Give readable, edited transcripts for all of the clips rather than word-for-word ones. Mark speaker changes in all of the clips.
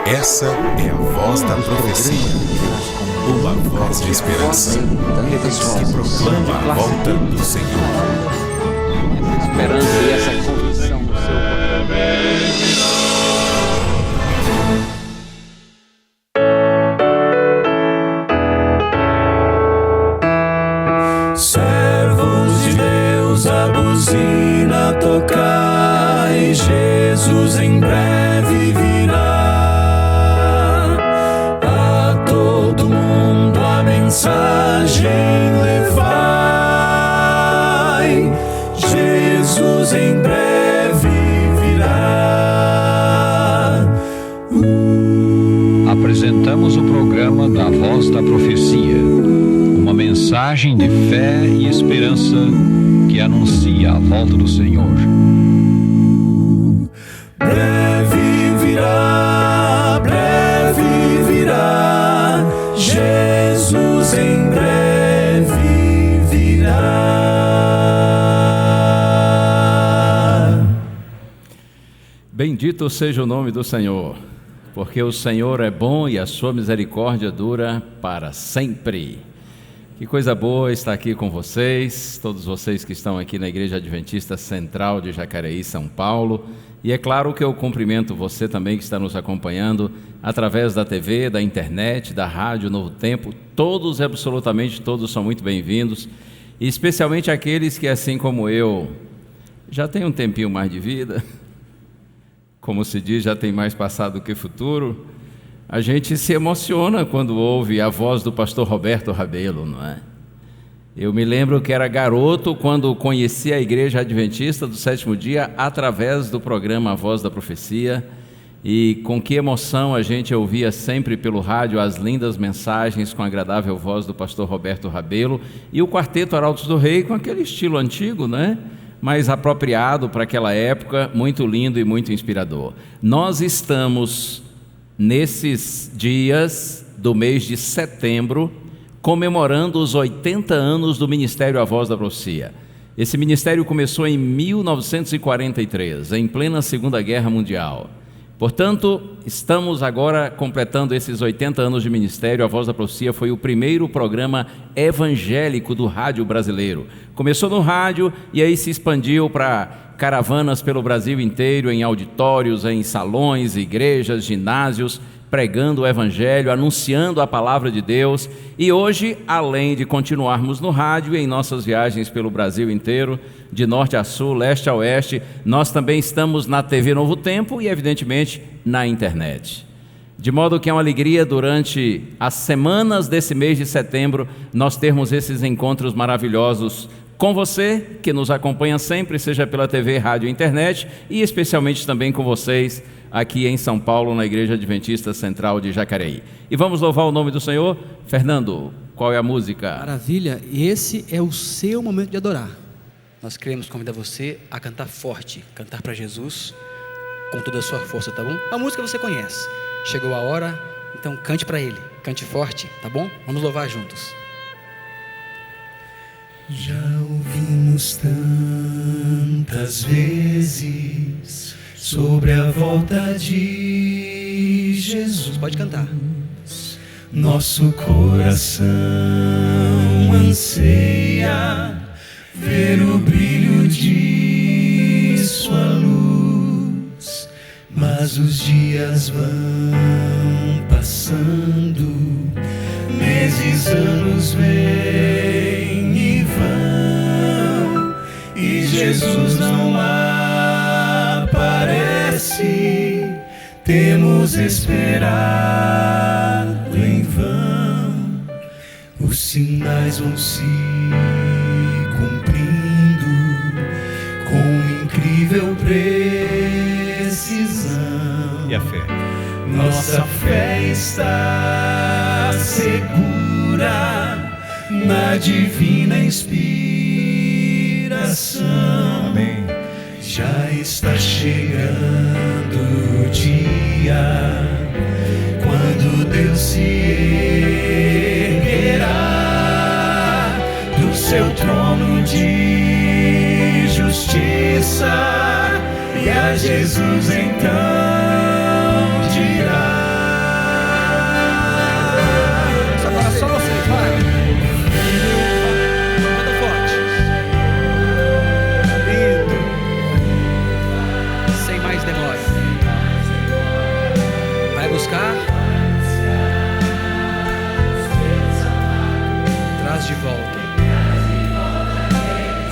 Speaker 1: Essa é a voz da profecia, uma voz de esperança que proclama a volta do Senhor.
Speaker 2: Esperança e essa convicção no seu coração.
Speaker 3: Servos de Deus, a buzina tocai, Jesus em breve virá. A todo mundo a mensagem levai, Jesus em breve virá.
Speaker 4: Apresentamos o programa da Voz da Profecia, uma mensagem de fé e esperança que anuncia a volta do Senhor.
Speaker 3: Breve virá, Jesus em breve virá.
Speaker 5: Bendito seja o nome do Senhor, porque o Senhor é bom e a sua misericórdia dura para sempre. Que coisa boa estar aqui com vocês, todos vocês que estão aqui na Igreja Adventista Central de Jacareí, São Paulo. E é claro que eu cumprimento você também que está nos acompanhando através da TV, da internet, da rádio Novo Tempo. Todos, absolutamente todos, são muito bem-vindos. E especialmente aqueles que, assim como eu, já têm um tempinho mais de vida. Como se diz, já tem mais passado do que futuro. A gente se emociona quando ouve a voz do pastor Roberto Rabelo, não é? Eu me lembro que era garoto quando conheci a Igreja Adventista do Sétimo Dia através do programa A Voz da Profecia, e com que emoção a gente ouvia sempre pelo rádio as lindas mensagens com a agradável voz do pastor Roberto Rabelo e o Quarteto Arautos do Rei com aquele estilo antigo, né? Mas apropriado para aquela época, muito lindo e muito inspirador. Nós estamos nesses dias do mês de setembro, comemorando os 80 anos do Ministério A Voz da Profecia. Esse ministério começou em 1943, em plena Segunda Guerra Mundial. Portanto, estamos agora completando esses 80 anos de ministério. A Voz da Profecia foi o primeiro programa evangélico do rádio brasileiro. Começou no rádio e aí se expandiu para caravanas pelo Brasil inteiro, em auditórios, em salões, igrejas, ginásios, pregando o evangelho, anunciando a palavra de Deus. E hoje, além de continuarmos no rádio, em nossas viagens pelo Brasil inteiro, de norte a sul, leste a oeste, nós também estamos na TV Novo Tempo e, evidentemente, na internet. De modo que é uma alegria, durante as semanas desse mês de setembro, nós termos esses encontros maravilhosos com você, que nos acompanha sempre, seja pela TV, rádio e internet, e especialmente também com vocês aqui em São Paulo, na Igreja Adventista Central de Jacareí. E vamos louvar o nome do Senhor. Fernando, qual é a música?
Speaker 6: Maravilha, e esse é o seu momento de adorar. Nós queremos convidar você a cantar forte, cantar para Jesus com toda a sua força, tá bom? A música você conhece, chegou a hora, então cante para Ele, cante forte, tá bom? Vamos louvar juntos.
Speaker 3: Já ouvimos tantas vezes sobre a volta de Jesus.
Speaker 6: Pode cantar.
Speaker 3: Nosso coração anseia ver o brilho de sua luz, mas os dias vão passando, meses, anos vêm e vão, e Jesus não aparece. Temos esperado em vão, os sinais vão se cumprindo com incrível precisão.
Speaker 1: E a fé?
Speaker 3: Nossa fé está segura na divina inspiração.
Speaker 1: Amém.
Speaker 3: Já está chegando o dia quando Deus se erguerá do seu trono de justiça a Jesus então dirá.
Speaker 6: Agora só vocês, vai. Canta forte. Lindo. Sem mais demora. Vai buscar. Traz de volta.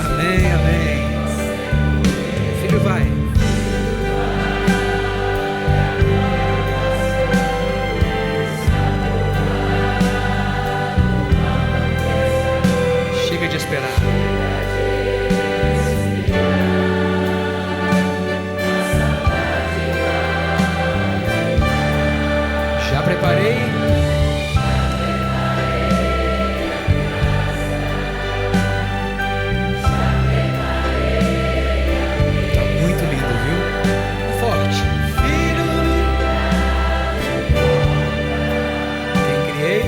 Speaker 6: Amém, amém. Filho, vai. Chega de esperar. Já preparei. Tá muito lindo, viu? Forte. Filho, quem criei?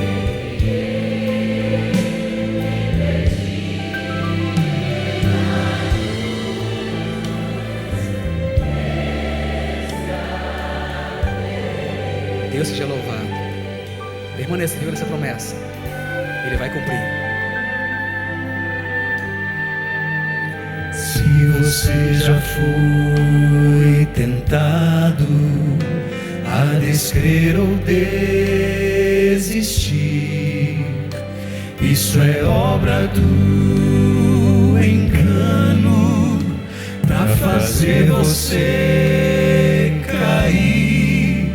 Speaker 6: Deus seja louvado. Permaneça vivo nessa promessa. Ele vai cumprir.
Speaker 3: Se você já foi tentado a descrer ou desistir, isso é obra do engano pra fazer você cair.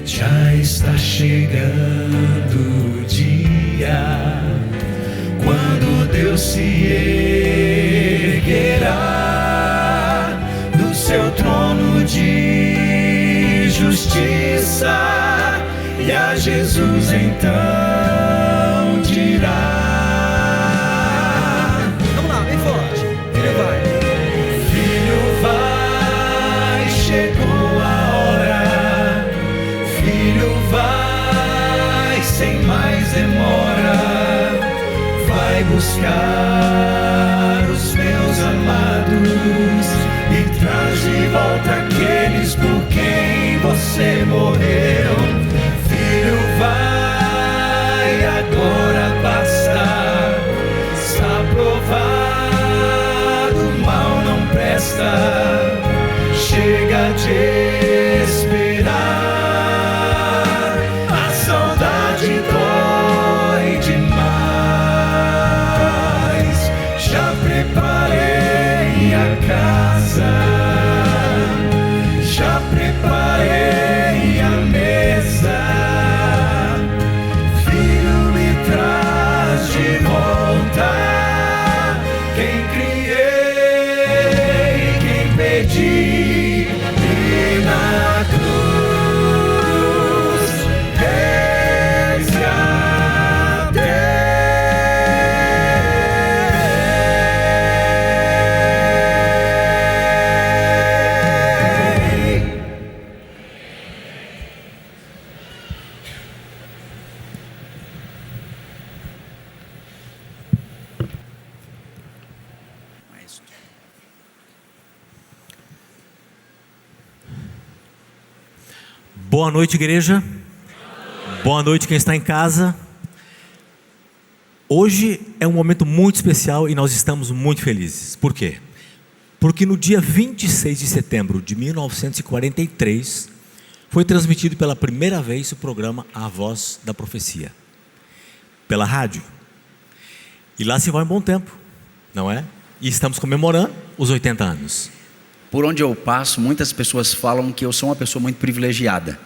Speaker 3: Já está chegando o dia quando Deus se erguerá do seu trono de justiça, e a Jesus então dirá.
Speaker 6: Vamos lá, bem forte. Filho, vai.
Speaker 3: Filho, vai, chegou a hora. Filho, vai, sem mais demora. Vai buscar os meus amados e traz de volta aqueles por quem você morreu. Filho, vai, agora basta. Está provado, o mal não presta. Chega de esperar, a saudade dói demais. Já preparei a casa, já preparei a mesa. Filho, me traz de volta quem criei, quem pedi. E na cruz resgatei.
Speaker 7: Boa noite, igreja. Boa noite, quem está em casa. Hoje é um momento muito especial e nós estamos muito felizes. Por quê? Porque no dia 26 de setembro de 1943 foi transmitido pela primeira vez o programa A Voz da Profecia, pela rádio. E lá se vai um bom tempo, não é? E estamos comemorando os 80 anos.
Speaker 8: Por onde eu passo, muitas pessoas falam que eu sou uma pessoa muito privilegiada.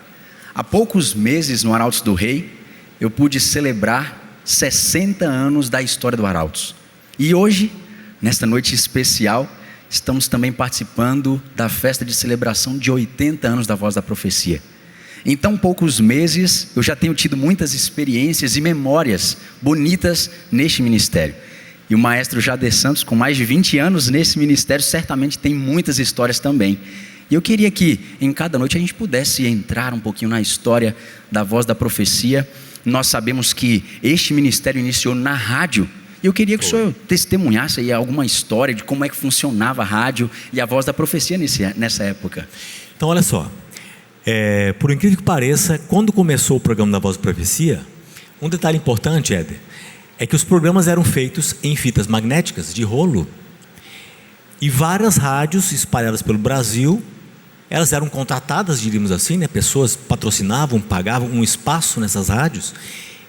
Speaker 8: Há poucos meses, no Arautos do Rei, eu pude celebrar 60 anos da história do Arautos. E hoje, nesta noite especial, estamos também participando da festa de celebração de 80 anos da Voz da Profecia. Em tão poucos meses, eu já tenho tido muitas experiências e memórias bonitas neste ministério. E o maestro Jader Santos, com mais de 20 anos nesse ministério, certamente tem muitas histórias também. E eu queria que em cada noite a gente pudesse entrar um pouquinho na história da Voz da Profecia. Nós sabemos que este ministério iniciou na rádio E eu queria que o senhor testemunhasse aí alguma história de como é que funcionava a rádio e a Voz da Profecia nessa época.
Speaker 7: Então, olha só. Por incrível que pareça, quando começou o programa da Voz da Profecia, um detalhe importante, Éder, é que os programas eram feitos em fitas magnéticas de rolo. E várias rádios espalhadas pelo Brasil, elas eram contratadas, diríamos assim, né? Pessoas patrocinavam, pagavam um espaço nessas rádios,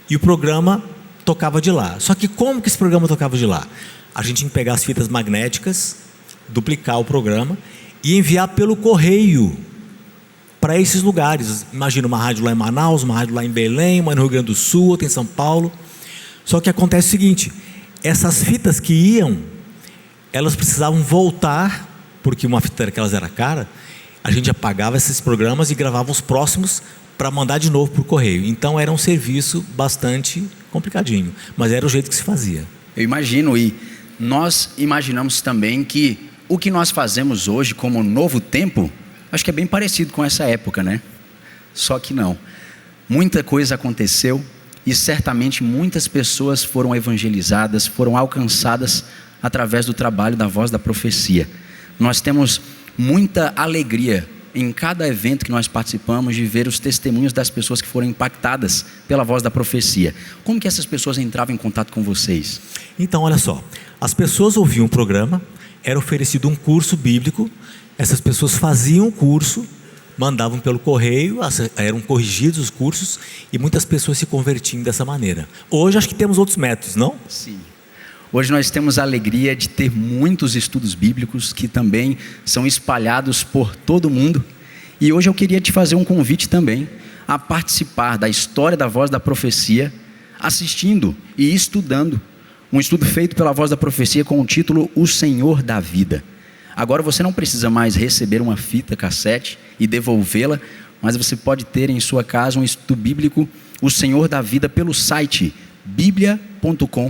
Speaker 7: e o programa tocava de lá. Só que como que esse programa tocava de lá? A gente tinha que pegar as fitas magnéticas, duplicar o programa e enviar pelo correio para esses lugares. Imagina uma rádio lá em Manaus, uma rádio lá em Belém, uma no Rio Grande do Sul, outra em São Paulo. Só que acontece o seguinte, essas fitas que iam, elas precisavam voltar, porque uma fita daquelas era cara, a gente apagava esses programas e gravava os próximos para mandar de novo por correio. Então era um serviço bastante complicadinho, mas era o jeito que se fazia.
Speaker 8: Eu imagino, e nós imaginamos também que o que nós fazemos hoje como novo tempo, acho que é bem parecido com essa época, né? Só que não. Muita coisa aconteceu e certamente muitas pessoas foram evangelizadas, foram alcançadas através do trabalho da Voz da Profecia. Nós temos muita alegria em cada evento que nós participamos de ver os testemunhos das pessoas que foram impactadas pela Voz da Profecia. Como que essas pessoas entravam em contato com vocês?
Speaker 7: Então, olha só, as pessoas ouviam o programa, era oferecido um curso bíblico, essas pessoas faziam o curso, mandavam pelo correio, eram corrigidos os cursos e muitas pessoas se convertiam dessa maneira. Hoje acho que temos outros métodos, não?
Speaker 8: Sim. Hoje nós temos a alegria de ter muitos estudos bíblicos que também são espalhados por todo mundo. E hoje eu queria te fazer um convite também a participar da história da Voz da Profecia, assistindo e estudando um estudo feito pela Voz da Profecia com o título O Senhor da Vida. Agora você não precisa mais receber uma fita cassete e devolvê-la, mas você pode ter em sua casa um estudo bíblico, O Senhor da Vida, pelo site biblia.com.br.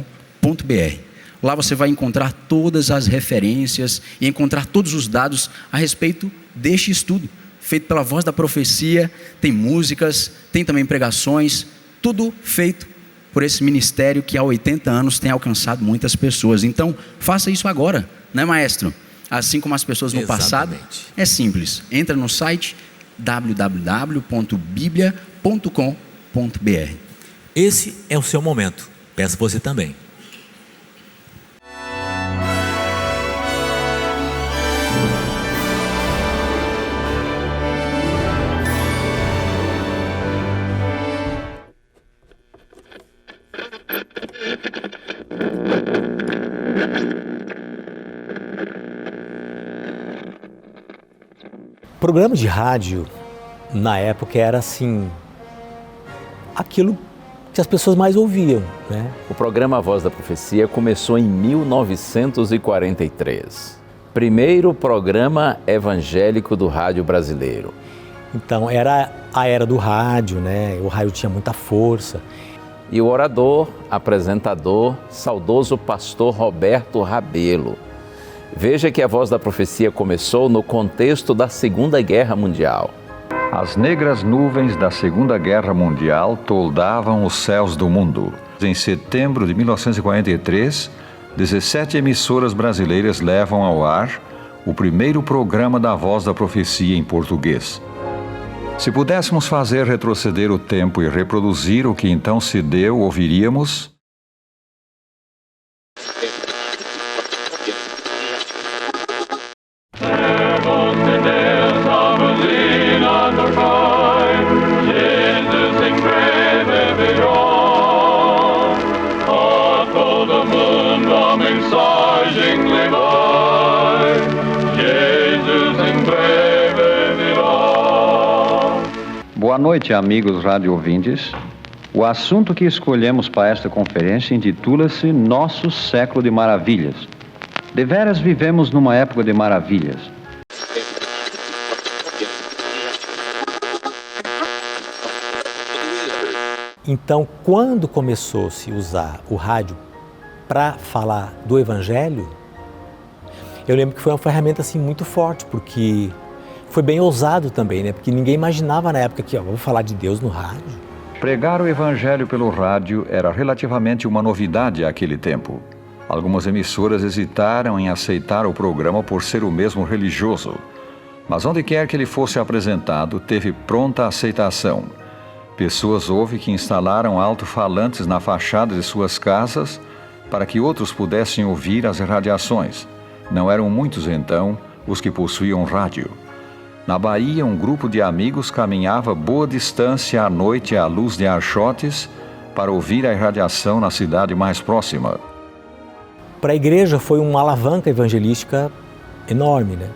Speaker 8: Lá você vai encontrar todas as referências e encontrar todos os dados a respeito deste estudo, feito pela Voz da Profecia. Tem músicas, tem também pregações, tudo feito por esse ministério que há 80 anos tem alcançado muitas pessoas. Então, faça isso agora, né, maestro? Assim como as pessoas no passado, é simples. Entra no site www.biblia.com.br.
Speaker 7: Esse é o seu momento. Peço você também.
Speaker 9: O programa de rádio, na época, era assim, aquilo que as pessoas mais ouviam, né?
Speaker 5: O programa Voz da Profecia começou em 1943. Primeiro programa evangélico do rádio brasileiro.
Speaker 9: Então, era a era do rádio, né? O rádio tinha muita força.
Speaker 5: E o orador, apresentador, saudoso pastor Roberto Rabelo. Veja que a Voz da Profecia começou no contexto da Segunda Guerra Mundial.
Speaker 4: As negras nuvens da Segunda Guerra Mundial toldavam os céus do mundo. Em setembro de 1943, 17 emissoras brasileiras levam ao ar o primeiro programa da Voz da Profecia em português. Se pudéssemos fazer retroceder o tempo e reproduzir o que então se deu, ouviríamos...
Speaker 10: Boa noite, amigos rádio ouvintes. O assunto que escolhemos para esta conferência intitula-se Nosso Século de Maravilhas. Deveras vivemos numa época de maravilhas.
Speaker 9: Então, quando começou-se a usar o rádio para falar do Evangelho, eu lembro que foi uma ferramenta assim, muito forte, porque foi bem ousado também, né? Porque ninguém imaginava na época que, vamos falar de Deus no rádio.
Speaker 4: Pregar o Evangelho pelo rádio era relativamente uma novidade àquele tempo. Algumas emissoras hesitaram em aceitar o programa por ser o mesmo religioso, mas onde quer que ele fosse apresentado, teve pronta aceitação. Pessoas houve que instalaram alto-falantes na fachada de suas casas para que outros pudessem ouvir as irradiações. Não eram muitos, então, os que possuíam rádio. Na Bahia, um grupo de amigos caminhava boa distância à noite à luz de archotes para ouvir a irradiação na cidade mais próxima.
Speaker 9: Para a igreja foi uma alavanca evangelística enorme, né?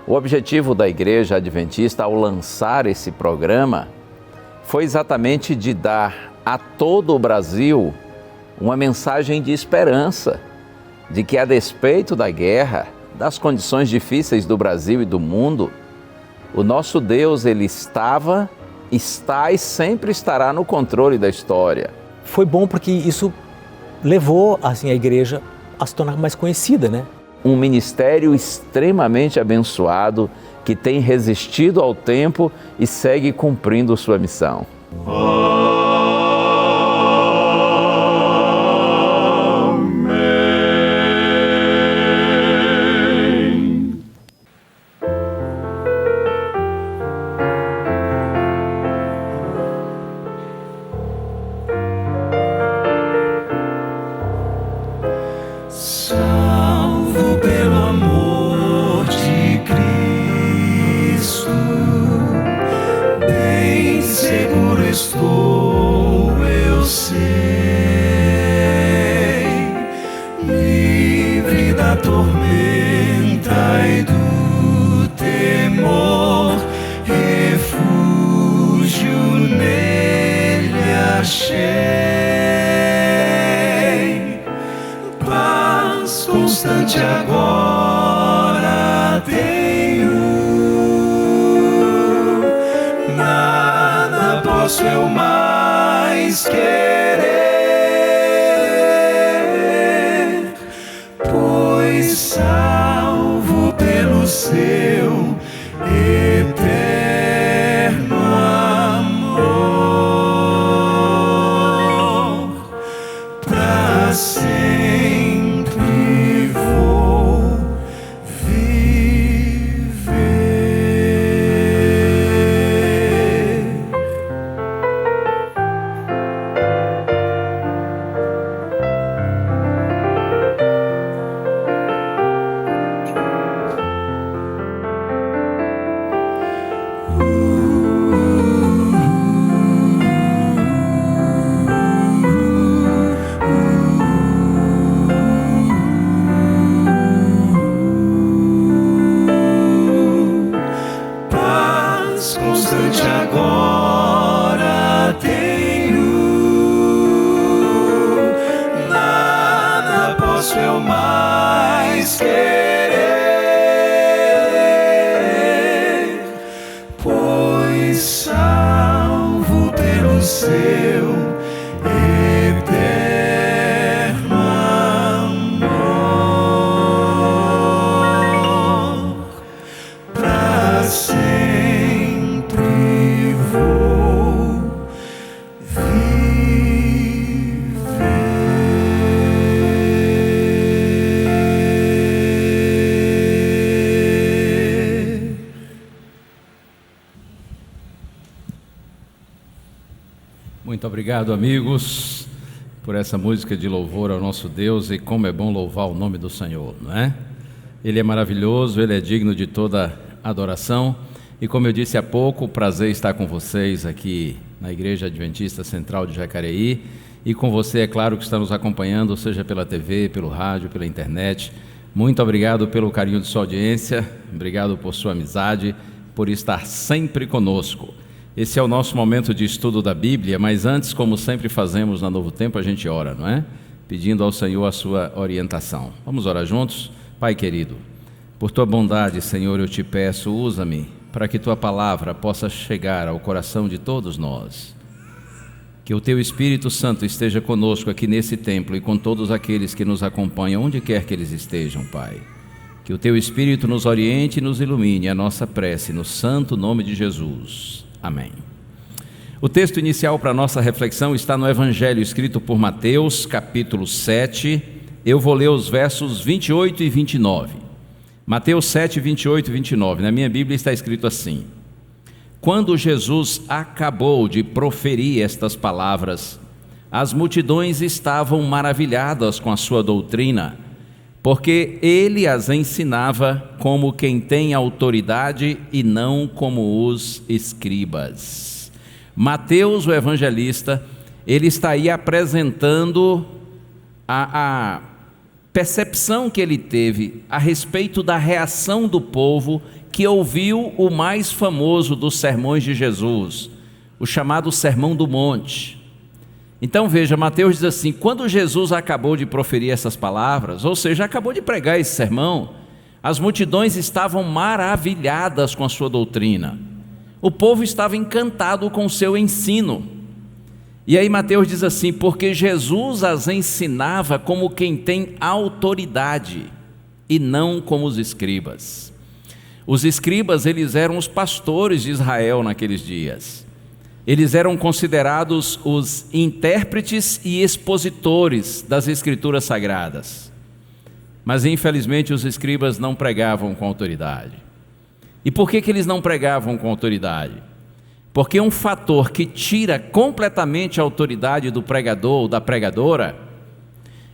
Speaker 5: O objetivo da Igreja Adventista ao lançar esse programa foi exatamente de dar a todo o Brasil uma mensagem de esperança, de que a despeito da guerra, das condições difíceis do Brasil e do mundo, o nosso Deus, Ele estava, está e sempre estará no controle da história.
Speaker 9: Foi bom porque isso levou assim, a igreja a se tornar mais conhecida, né?
Speaker 5: Um ministério extremamente abençoado que tem resistido ao tempo e segue cumprindo sua missão.
Speaker 3: Salvo pelo amor de Cristo, bem seguro estou, eu sei, livre da tormenta e do temor, refúgio nele achei. Constante agora tenho, nada posso eu mais querer, pois salvo pelo seu eterno amor, pra sempre. Constante agora tenho, nada posso eu mais querer, pois salvo pelo seu eterno amor, pra sempre.
Speaker 5: Muito obrigado, amigos, por essa música de louvor ao nosso Deus, e como é bom louvar o nome do Senhor, não é? Ele é maravilhoso, Ele é digno de toda adoração, e como eu disse há pouco, o prazer estar com vocês aqui na Igreja Adventista Central de Jacareí, e com você, é claro, que está nos acompanhando, seja pela TV, pelo rádio, pela internet. Muito obrigado pelo carinho de sua audiência, obrigado por sua amizade, por estar sempre conosco. Esse é o nosso momento de estudo da Bíblia, mas antes, como sempre fazemos na Novo Tempo, a gente ora, não é? Pedindo ao Senhor a sua orientação. Vamos orar juntos? Pai querido, por tua bondade, Senhor, eu te peço, usa-me para que tua palavra possa chegar ao coração de todos nós. Que o teu Espírito Santo esteja conosco aqui nesse templo e com todos aqueles que nos acompanham, onde quer que eles estejam, Pai. Que o teu Espírito nos oriente e nos ilumine a nossa prece, no santo nome de Jesus. Amém. O texto inicial para a nossa reflexão está no Evangelho escrito por Mateus, capítulo 7, eu vou ler os versos 28 e 29. Mateus 7, 28 e 29. Na minha Bíblia está escrito assim: quando Jesus acabou de proferir estas palavras, as multidões estavam maravilhadas com a sua doutrina, porque ele as ensinava como quem tem autoridade e não como os escribas. Mateus, o evangelista, ele está aí apresentando a percepção que ele teve a respeito da reação do povo que ouviu o mais famoso dos sermões de Jesus, o chamado Sermão do Monte. Então veja, Mateus diz assim: quando Jesus acabou de proferir essas palavras, ou seja, acabou de pregar esse sermão, as multidões estavam maravilhadas com a sua doutrina, o povo estava encantado com o seu ensino. E aí Mateus diz assim: porque Jesus as ensinava como quem tem autoridade e não como os escribas. Os escribas, eles eram os pastores de Israel naqueles dias. Eles eram considerados os intérpretes e expositores das escrituras sagradas. Mas infelizmente os escribas não pregavam com autoridade. E por que eles não pregavam com autoridade? Porque um fator que tira completamente a autoridade do pregador ou da pregadora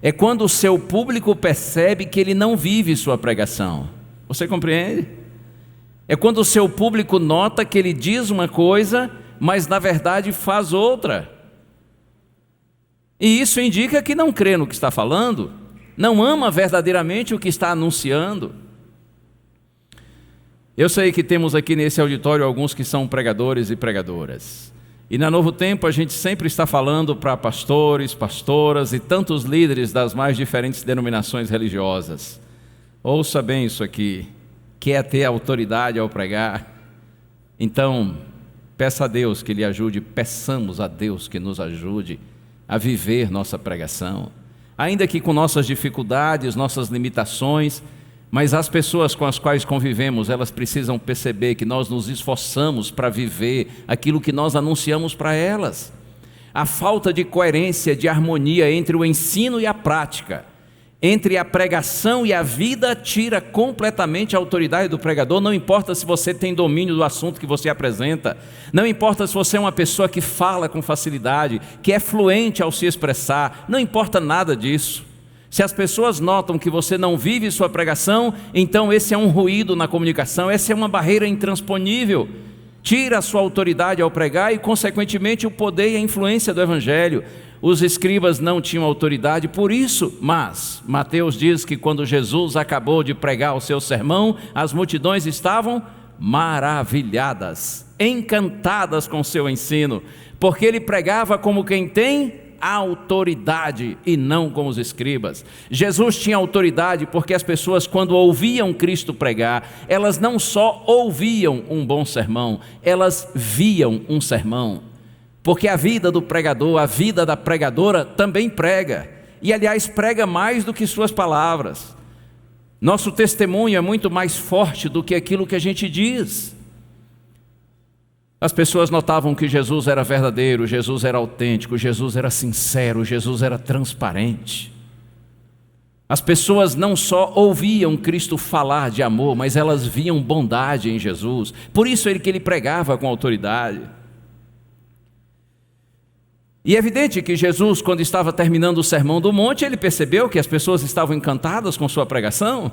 Speaker 5: é quando o seu público percebe que ele não vive sua pregação. Você compreende? É quando o seu público nota que ele diz uma coisa, mas na verdade faz outra. E isso indica que não crê no que está falando, não ama verdadeiramente o que está anunciando. Eu sei que temos aqui nesse auditório alguns que são pregadores e pregadoras. E na Novo Tempo a gente sempre está falando para pastores, pastoras e tantos líderes das mais diferentes denominações religiosas. Ouça bem isso aqui: quer ter autoridade ao pregar? Então, peça a Deus que lhe ajude, peçamos a Deus que nos ajude a viver nossa pregação, ainda que com nossas dificuldades, nossas limitações, mas as pessoas com as quais convivemos, elas precisam perceber que nós nos esforçamos para viver aquilo que nós anunciamos para elas. A falta de coerência, de harmonia entre o ensino e a prática, entre a pregação e a vida, tira completamente a autoridade do pregador. Não importa se você tem domínio do assunto que você apresenta, não importa se você é uma pessoa que fala com facilidade, que é fluente ao se expressar, não importa nada disso. Se as pessoas notam que você não vive sua pregação, então esse é um ruído na comunicação, essa é uma barreira intransponível. Tira a sua autoridade ao pregar e, consequentemente, o poder e a influência do Evangelho. Os escribas não tinham autoridade por isso, mas Mateus diz que quando Jesus acabou de pregar o seu sermão, as multidões estavam maravilhadas, encantadas com o seu ensino, porque ele pregava como quem tem autoridade e não como os escribas. Jesus tinha autoridade porque as pessoas, quando ouviam Cristo pregar, elas não só ouviam um bom sermão, elas viam um sermão. Porque a vida do pregador, a vida da pregadora também prega, e aliás prega mais do que suas palavras. Nosso testemunho é muito mais forte do que aquilo que a gente diz. As pessoas notavam que Jesus era verdadeiro, Jesus era autêntico, Jesus era sincero, Jesus era transparente. As pessoas não só ouviam Cristo falar de amor, mas elas viam bondade em Jesus. Por isso que ele pregava com autoridade. E é evidente que Jesus, quando estava terminando o Sermão do Monte, ele percebeu que as pessoas estavam encantadas com sua pregação.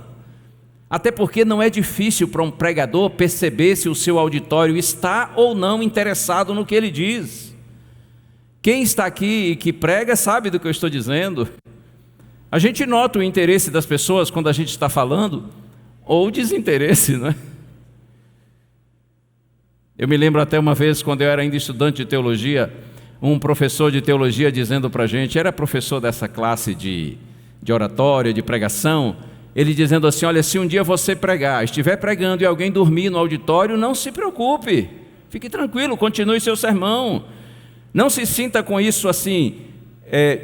Speaker 5: Até porque não é difícil para um pregador perceber se o seu auditório está ou não interessado no que ele diz. Quem está aqui e que prega sabe do que eu estou dizendo. A gente nota o interesse das pessoas quando a gente está falando, ou o desinteresse, não é? Eu me lembro até uma vez, quando eu era ainda estudante de teologia, um professor de teologia dizendo para a gente, era professor dessa classe de oratória, de pregação, ele dizendo assim: olha, se um dia você pregar, estiver pregando e alguém dormir no auditório, não se preocupe, fique tranquilo, continue seu sermão. Não se sinta com isso assim,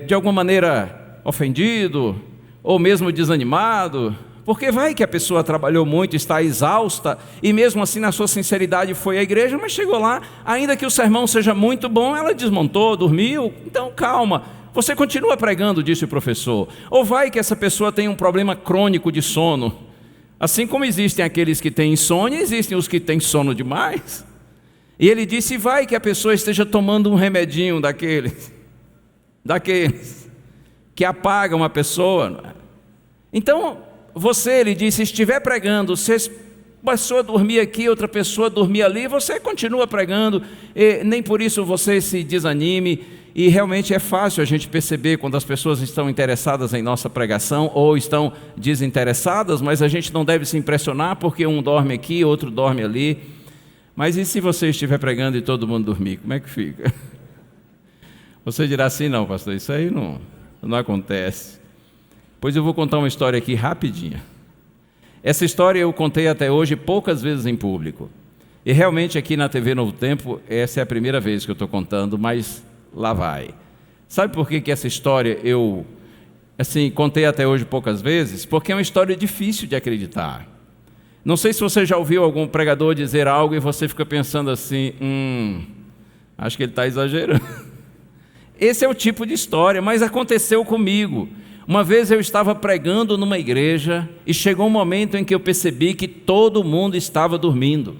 Speaker 5: de alguma maneira ofendido, ou mesmo desanimado, porque vai que a pessoa trabalhou muito, está exausta, e mesmo assim na sua sinceridade foi à igreja, mas chegou lá, ainda que o sermão seja muito bom, ela desmontou, dormiu. Então calma, você continua pregando, disse o professor. Ou vai que essa pessoa tem um problema crônico de sono. Assim como existem aqueles que têm insônia, existem os que têm sono demais. E ele disse, vai que a pessoa esteja tomando um remedinho daqueles que apagam a pessoa. Então, ele disse, estiver pregando, se uma pessoa dormir aqui, outra pessoa dormir ali, você continua pregando, e nem por isso você se desanime. E realmente é fácil a gente perceber quando as pessoas estão interessadas em nossa pregação ou estão desinteressadas, mas a gente não deve se impressionar porque um dorme aqui, outro dorme ali. Mas e se você estiver pregando e todo mundo dormir, como é que fica? Você dirá assim, não, pastor, isso aí não acontece. Pois eu vou contar uma história aqui rapidinha. Essa história eu contei até hoje poucas vezes em público. E realmente aqui na TV Novo Tempo, essa é a primeira vez que eu estou contando, mas lá vai. Sabe por que essa história eu contei até hoje poucas vezes? Porque é uma história difícil de acreditar. Não sei se você já ouviu algum pregador dizer algo e você fica pensando assim, acho que ele está exagerando. Esse é o tipo de história, mas aconteceu comigo. Uma vez eu estava pregando numa igreja e chegou um momento em que eu percebi que todo mundo estava dormindo.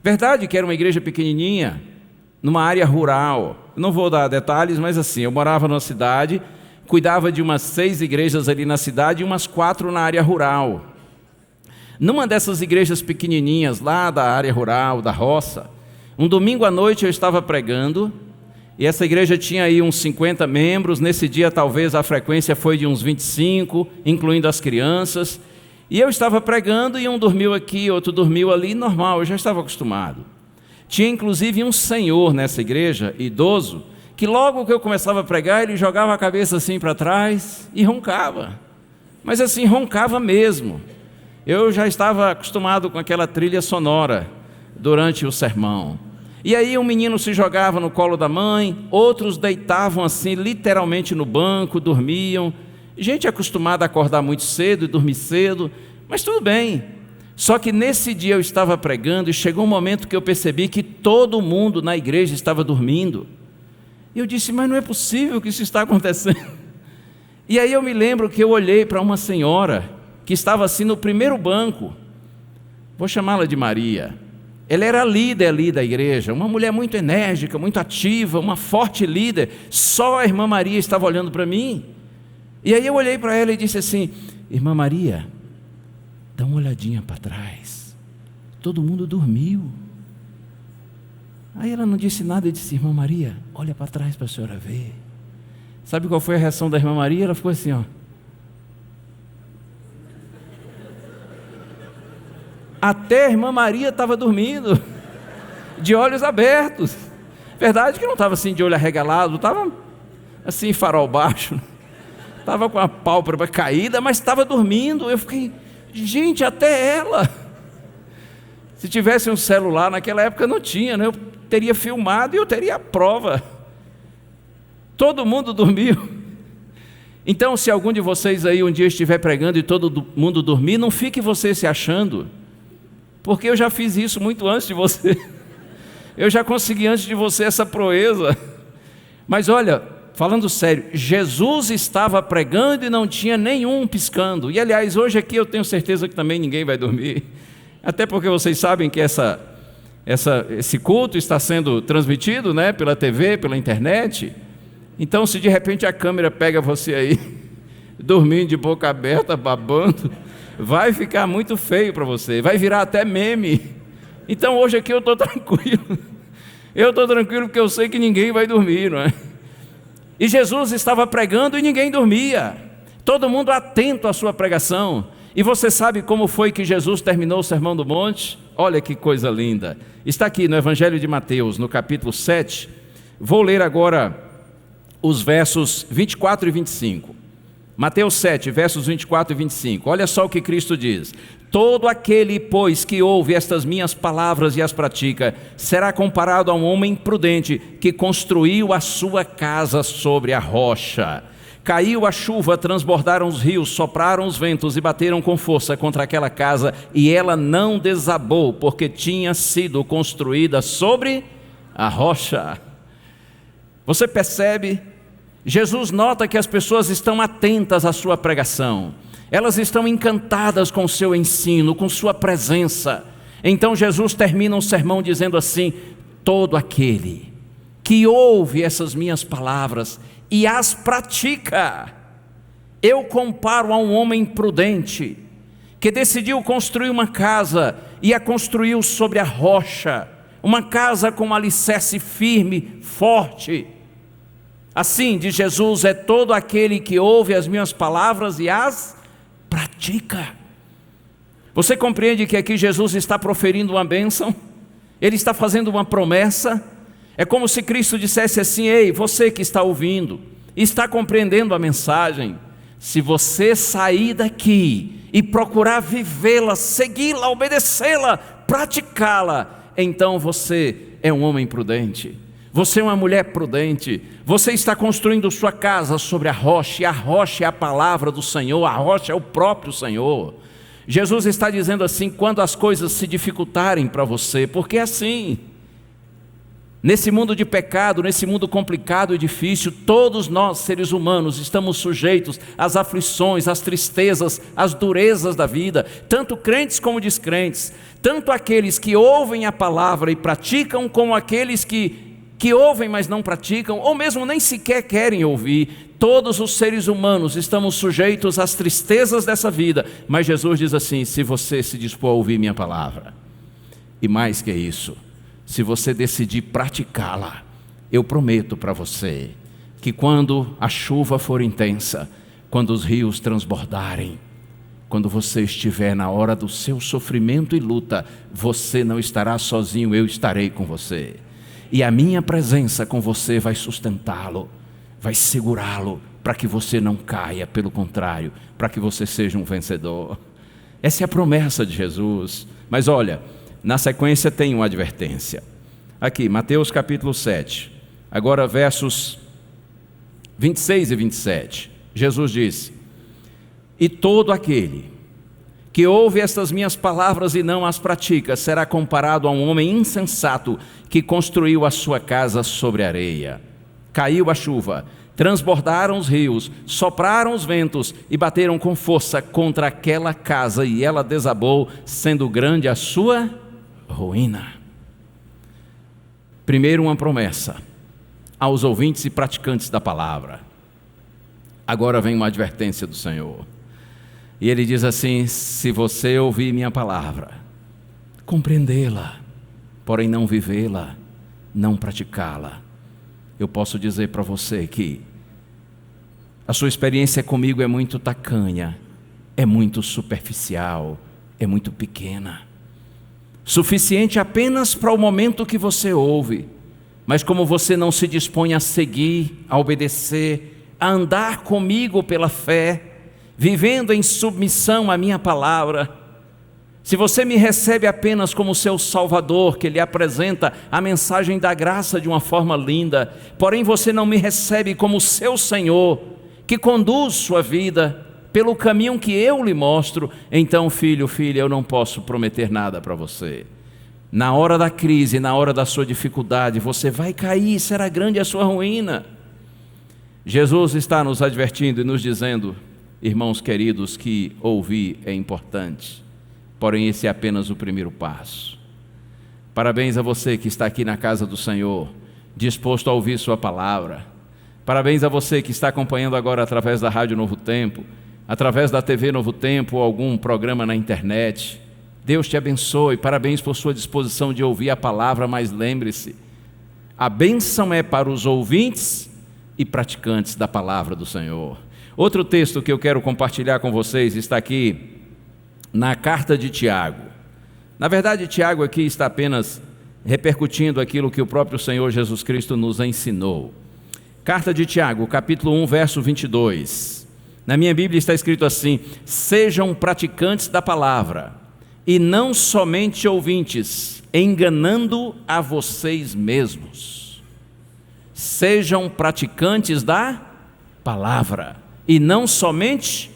Speaker 5: Verdade que era uma igreja pequenininha, numa área rural. Não vou dar detalhes, mas assim, eu morava numa cidade, cuidava de umas 6 igrejas ali na cidade e umas 4 na área rural. Numa dessas igrejas pequenininhas lá da área rural, da roça, um domingo à noite eu estava pregando e essa igreja tinha aí uns 50 membros. Nesse dia talvez a frequência foi de uns 25, incluindo as crianças. E eu estava pregando e um dormiu aqui, outro dormiu ali, normal, eu já estava acostumado. Tinha inclusive um senhor nessa igreja, idoso, que logo que eu começava a pregar, ele jogava a cabeça assim para trás e roncava. Mas assim, roncava mesmo. Eu já estava acostumado com aquela trilha sonora durante o sermão. E aí um menino se jogava no colo da mãe, outros deitavam assim literalmente no banco, dormiam. Gente acostumada a acordar muito cedo e dormir cedo, mas tudo bem. Só que nesse dia eu estava pregando e chegou um momento que eu percebi que todo mundo na igreja estava dormindo. E eu disse, mas não é possível que isso está acontecendo. E aí eu me lembro que eu olhei para uma senhora que estava assim no primeiro banco, vou chamá-la de Maria. Ela era líder ali da igreja, uma mulher muito enérgica, muito ativa, uma forte líder. Só a irmã Maria estava olhando para mim. E aí eu olhei para ela e disse assim, irmã Maria, dá uma olhadinha para trás, todo mundo dormiu. Aí ela não disse nada e disse, irmã Maria, olha para trás para a senhora ver. Sabe qual foi a reação da irmã Maria? Ela ficou assim, ó. Até a irmã Maria estava dormindo, de olhos abertos. Verdade que não estava assim de olho arregalado, estava assim farol baixo, estava com a pálpebra caída, mas estava dormindo. Eu fiquei, gente, até ela. Se tivesse um celular naquela época não tinha, né? Eu teria filmado e eu teria a prova. Todo mundo dormiu. Então, se algum de vocês aí um dia estiver pregando e todo mundo dormir, não fique você se achando, porque eu já fiz isso muito antes de você. Eu já consegui antes de você essa proeza. Mas olha, falando sério, Jesus estava pregando e não tinha nenhum piscando. E aliás, hoje aqui eu tenho certeza que também ninguém vai dormir. Até porque vocês sabem que esse culto está sendo transmitido, né, pela TV, pela internet. Então, se de repente a câmera pega você aí, dormindo de boca aberta, babando, vai ficar muito feio para você, vai virar até meme. Então hoje aqui eu estou tranquilo. Eu estou tranquilo porque eu sei que ninguém vai dormir, não é? E Jesus estava pregando e ninguém dormia. Todo mundo atento à sua pregação. E você sabe como foi que Jesus terminou o Sermão do Monte? Olha que coisa linda. Está aqui no Evangelho de Mateus, no capítulo 7. Vou ler agora os versos 24 e 25. Mateus 7, versos 24 e 25. Olha só o que Cristo diz. Todo aquele, pois, que ouve estas minhas palavras e as pratica, será comparado a um homem prudente que construiu a sua casa sobre a rocha. Caiu a chuva, transbordaram os rios, sopraram os ventos e bateram com força contra aquela casa, e ela não desabou, porque tinha sido construída sobre a rocha. Você percebe Jesus nota que as pessoas estão atentas à sua pregação, elas estão encantadas com o seu ensino, com sua presença. Então Jesus termina o sermão dizendo assim: todo aquele que ouve essas minhas palavras e as pratica, eu comparo a um homem prudente, que decidiu construir uma casa e a construiu sobre a rocha, uma casa com um alicerce firme, forte. Assim, diz Jesus, é todo aquele que ouve as minhas palavras e as pratica. Você compreende que aqui Jesus está proferindo uma bênção? Ele está fazendo uma promessa. É como se Cristo dissesse assim: ei, você que está ouvindo, está compreendendo a mensagem, se você sair daqui e procurar vivê-la, segui-la, obedecê-la, praticá-la, então você é um homem prudente, você é uma mulher prudente, você está construindo sua casa sobre a rocha, e a rocha é a palavra do Senhor, a rocha é o próprio Senhor. Jesus está dizendo assim: quando as coisas se dificultarem para você, porque é assim, nesse mundo de pecado, nesse mundo complicado e difícil, todos nós seres humanos estamos sujeitos às aflições, às tristezas, às durezas da vida, tanto crentes como descrentes, tanto aqueles que ouvem a palavra e praticam, como aqueles que ouvem mas não praticam, ou mesmo nem sequer querem ouvir. Todos os seres humanos estamos sujeitos às tristezas dessa vida, mas Jesus diz assim: se você se dispor a ouvir minha palavra, e mais que isso, se você decidir praticá-la, eu prometo para você que quando a chuva for intensa, quando os rios transbordarem, quando você estiver na hora do seu sofrimento e luta, você não estará sozinho, eu estarei com você. E a minha presença com você vai sustentá-lo, vai segurá-lo, para que você não caia, pelo contrário, para que você seja um vencedor. Essa é a promessa de Jesus. Mas olha, na sequência tem uma advertência. Aqui, Mateus capítulo 7, agora versos 26 e 27. Jesus disse: e todo aquele que ouve estas minhas palavras e não as pratica, será comparado a um homem insensato que construiu a sua casa sobre areia. Caiu a chuva, transbordaram os rios, sopraram os ventos e bateram com força contra aquela casa, e ela desabou, sendo grande a sua ruína. Primeiro, uma promessa aos ouvintes e praticantes da palavra. Agora vem uma advertência do Senhor. E ele diz assim: se você ouvir minha palavra, compreendê-la, porém não vivê-la, não praticá-la, eu posso dizer para você que a sua experiência comigo é muito tacanha, é muito superficial, é muito pequena, suficiente apenas para o momento que você ouve. Mas como você não se dispõe a seguir, a obedecer, a andar comigo pela fé, vivendo em submissão à minha palavra, se você me recebe apenas como seu Salvador, que lhe apresenta a mensagem da graça de uma forma linda, porém você não me recebe como seu Senhor, que conduz sua vida pelo caminho que eu lhe mostro, então, filho, filha, eu não posso prometer nada para você. Na hora da crise, na hora da sua dificuldade, você vai cair, será grande a sua ruína. Jesus está nos advertindo e nos dizendo: irmãos queridos, que ouvir é importante, porém esse é apenas o primeiro passo. Parabéns a você que está aqui na casa do Senhor, disposto a ouvir sua palavra. Parabéns a você que está acompanhando agora através da Rádio Novo Tempo, através da TV Novo Tempo ou algum programa na internet. Deus te abençoe, parabéns por sua disposição de ouvir a palavra, mas lembre-se, a bênção é para os ouvintes e praticantes da palavra do Senhor. Outro texto que eu quero compartilhar com vocês está aqui na carta de Tiago. Na verdade, Tiago aqui está apenas repercutindo aquilo que o próprio Senhor Jesus Cristo nos ensinou. Carta de Tiago, capítulo 1, verso 22. Na minha Bíblia está escrito assim: sejam praticantes da palavra e não somente ouvintes, enganando a vocês mesmos. Sejam praticantes da palavra e não somente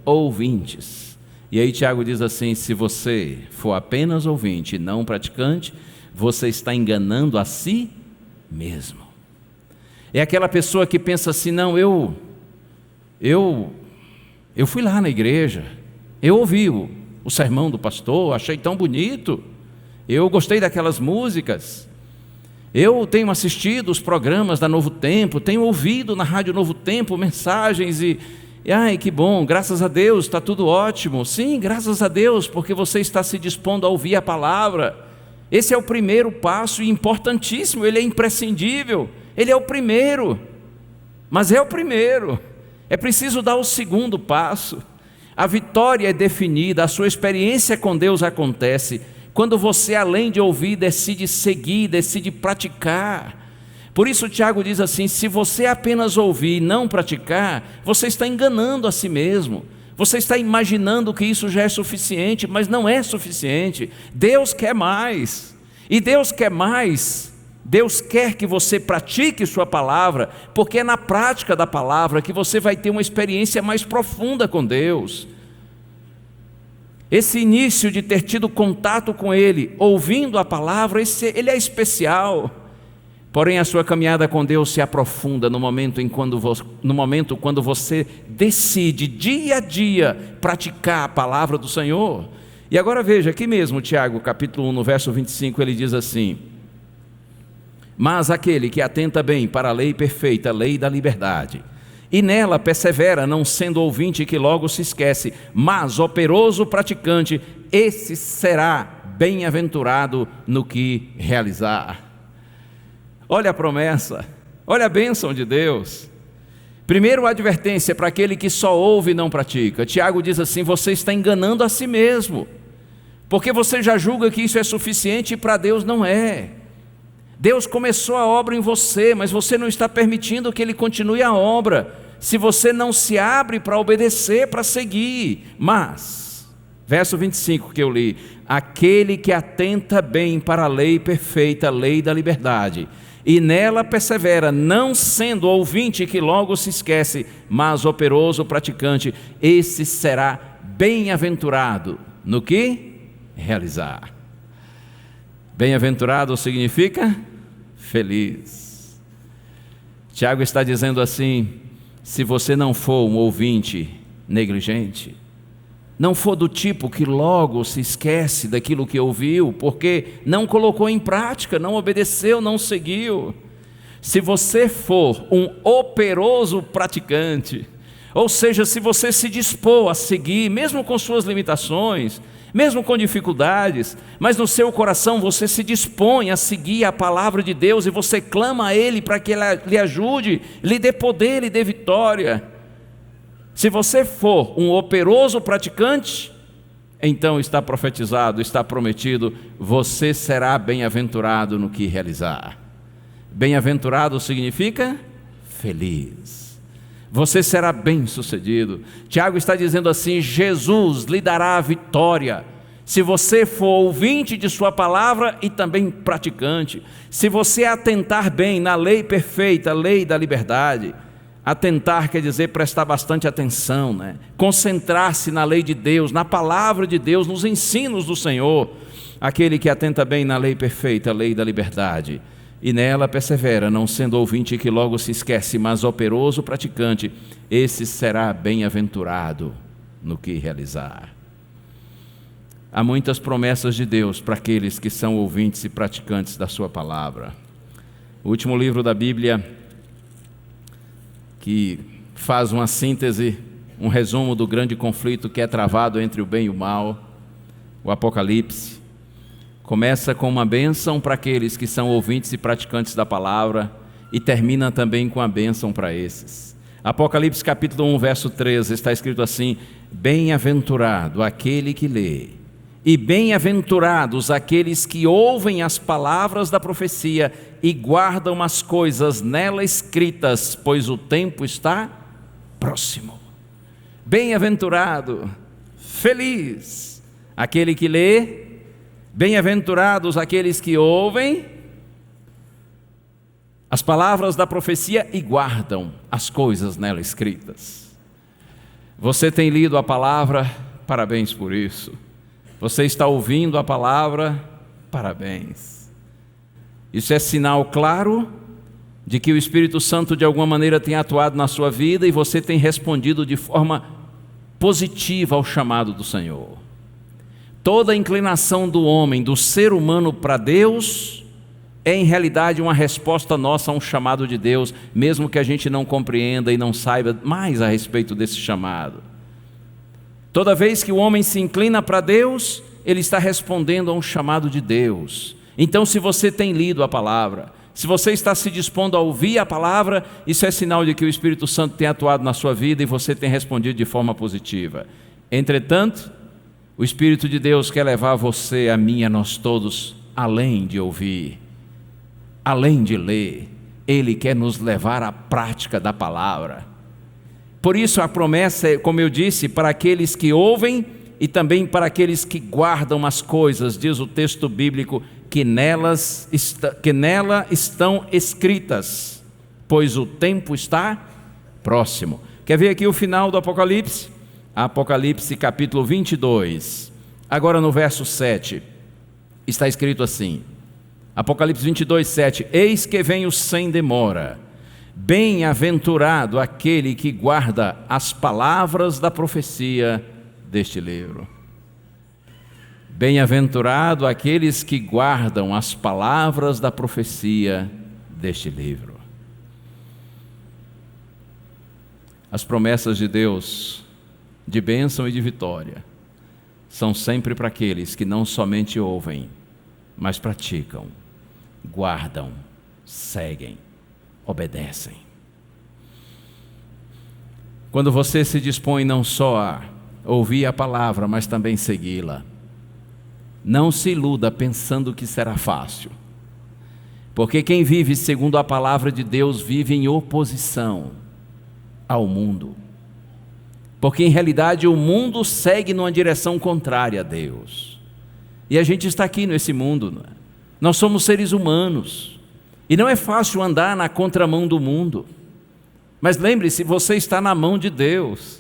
Speaker 5: ouvintes. E aí Tiago diz assim: se você for apenas ouvinte e não praticante, você está enganando a si mesmo. É aquela pessoa que pensa assim: não, eu fui lá na igreja, eu ouvi o sermão do pastor, achei tão bonito, eu gostei daquelas músicas, eu tenho assistido os programas da Novo Tempo, tenho ouvido na Rádio Novo Tempo mensagens e ai, que bom, graças a Deus, está tudo ótimo. Sim, graças a Deus, porque você está se dispondo a ouvir a palavra. Esse é o primeiro passo, e importantíssimo, ele é imprescindível, ele é o primeiro, mas é o primeiro. É preciso dar o segundo passo. A vitória é definida, a sua experiência com Deus acontece quando você, além de ouvir, decide seguir, decide praticar. Por isso Tiago diz assim: se você apenas ouvir e não praticar, você está enganando a si mesmo. Você está imaginando que isso já é suficiente, mas não é suficiente. Deus quer mais. E Deus quer mais. Deus quer que você pratique sua palavra, porque é na prática da palavra que você vai ter uma experiência mais profunda com Deus. Esse início de ter tido contato com Ele, ouvindo a palavra, ele é especial. Porém, a sua caminhada com Deus se aprofunda no momento quando você decide dia a dia praticar a palavra do Senhor. E agora veja, aqui mesmo, Tiago, capítulo 1, no verso 25, ele diz assim: mas aquele que atenta bem para a lei perfeita, a lei da liberdade, e nela persevera, não sendo ouvinte que logo se esquece, mas operoso praticante, esse será bem-aventurado no que realizar. Olha a promessa, olha a bênção de Deus. Primeiro, a advertência para aquele que só ouve e não pratica. Tiago diz assim: você está enganando a si mesmo, porque você já julga que isso é suficiente e para Deus não é. Deus começou a obra em você, mas você não está permitindo que Ele continue a obra, se você não se abre para obedecer, para seguir. Mas, verso 25 que eu li: aquele que atenta bem para a lei perfeita, a lei da liberdade, e nela persevera, não sendo ouvinte que logo se esquece, mas operoso praticante, esse será bem-aventurado no que realizar. Bem-aventurado significa feliz. Tiago está dizendo assim: se você não for um ouvinte negligente, não for do tipo que logo se esquece daquilo que ouviu, porque não colocou em prática, não obedeceu, não seguiu. Se você for um operoso praticante, ou seja, se você se dispor a seguir, mesmo com suas limitações, mesmo com dificuldades, mas no seu coração você se dispõe a seguir a palavra de Deus e você clama a Ele para que Ele lhe ajude, lhe dê poder, lhe dê vitória. Se você for um operoso praticante, então está profetizado, está prometido, você será bem-aventurado no que realizar. Bem-aventurado significa feliz. Você será bem-sucedido. Tiago está dizendo assim: Jesus lhe dará a vitória, se você for ouvinte de sua palavra e também praticante. Se você atentar bem na lei perfeita, a lei da liberdade. Atentar quer dizer prestar bastante atenção, né? Concentrar-se na lei de Deus, na palavra de Deus, nos ensinos do Senhor. Aquele que atenta bem na lei perfeita, a lei da liberdade, e nela persevera, não sendo ouvinte que logo se esquece, mas operoso praticante, esse será bem-aventurado no que realizar. Há muitas promessas de Deus para aqueles que são ouvintes e praticantes da sua palavra. O último livro da Bíblia, que faz uma síntese, um resumo do grande conflito que é travado entre o bem e o mal, o Apocalipse, começa com uma bênção para aqueles que são ouvintes e praticantes da palavra e termina também com a bênção para esses. Apocalipse capítulo 1, verso 13, está escrito assim: bem-aventurado aquele que lê, e bem-aventurados aqueles que ouvem as palavras da profecia e guardam as coisas nela escritas, pois o tempo está próximo. Bem-aventurado, feliz, aquele que lê, bem-aventurados aqueles que ouvem as palavras da profecia e guardam as coisas nela escritas. Você tem lido a palavra? Parabéns por isso. Você está ouvindo a palavra? Parabéns. Isso é sinal claro de que o Espírito Santo de alguma maneira tem atuado na sua vida e você tem respondido de forma positiva ao chamado do Senhor. Toda a inclinação do homem, do ser humano para Deus, é em realidade uma resposta nossa a um chamado de Deus, mesmo que a gente não compreenda e não saiba mais a respeito desse chamado. Toda vez que o homem se inclina para Deus, ele está respondendo a um chamado de Deus. Então, se você tem lido a palavra, se você está se dispondo a ouvir a palavra, isso é sinal de que o Espírito Santo tem atuado na sua vida e você tem respondido de forma positiva. Entretanto, o Espírito de Deus quer levar você, a mim, a nós todos, além de ouvir, além de ler. Ele quer nos levar à prática da palavra. Por isso a promessa é, como eu disse, para aqueles que ouvem e também para aqueles que guardam as coisas, diz o texto bíblico, que nela estão escritas, pois o tempo está próximo. Quer ver aqui o final do Apocalipse? Apocalipse capítulo 22, agora no verso 7, está escrito assim, Apocalipse 22, 7, eis que venho sem demora, bem-aventurado aquele que guarda as palavras da profecia deste livro. Bem-aventurado aqueles que guardam as palavras da profecia deste livro. As promessas de Deus, de bênção e de vitória, são sempre para aqueles que não somente ouvem, mas praticam, guardam, seguem, obedecem. Quando você se dispõe não só a ouvir a palavra, mas também segui-la, não se iluda pensando que será fácil, porque quem vive segundo a palavra de Deus vive em oposição ao mundo, porque em realidade o mundo segue numa direção contrária a Deus, e a gente está aqui nesse mundo, não é? Nós somos seres humanos, e não é fácil andar na contramão do mundo, mas lembre-se, você está na mão de Deus,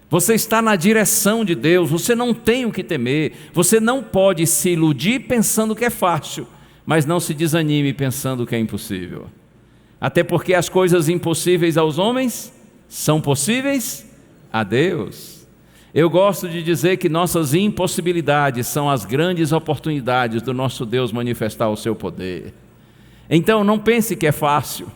Speaker 5: você está na direção de Deus, você não tem o que temer, você não pode se iludir pensando que é fácil, mas não se desanime pensando que é impossível, até porque as coisas impossíveis aos homens são possíveis a Deus. Eu gosto de dizer que nossas impossibilidades são as grandes oportunidades do nosso Deus manifestar o seu poder. Então não pense que é fácil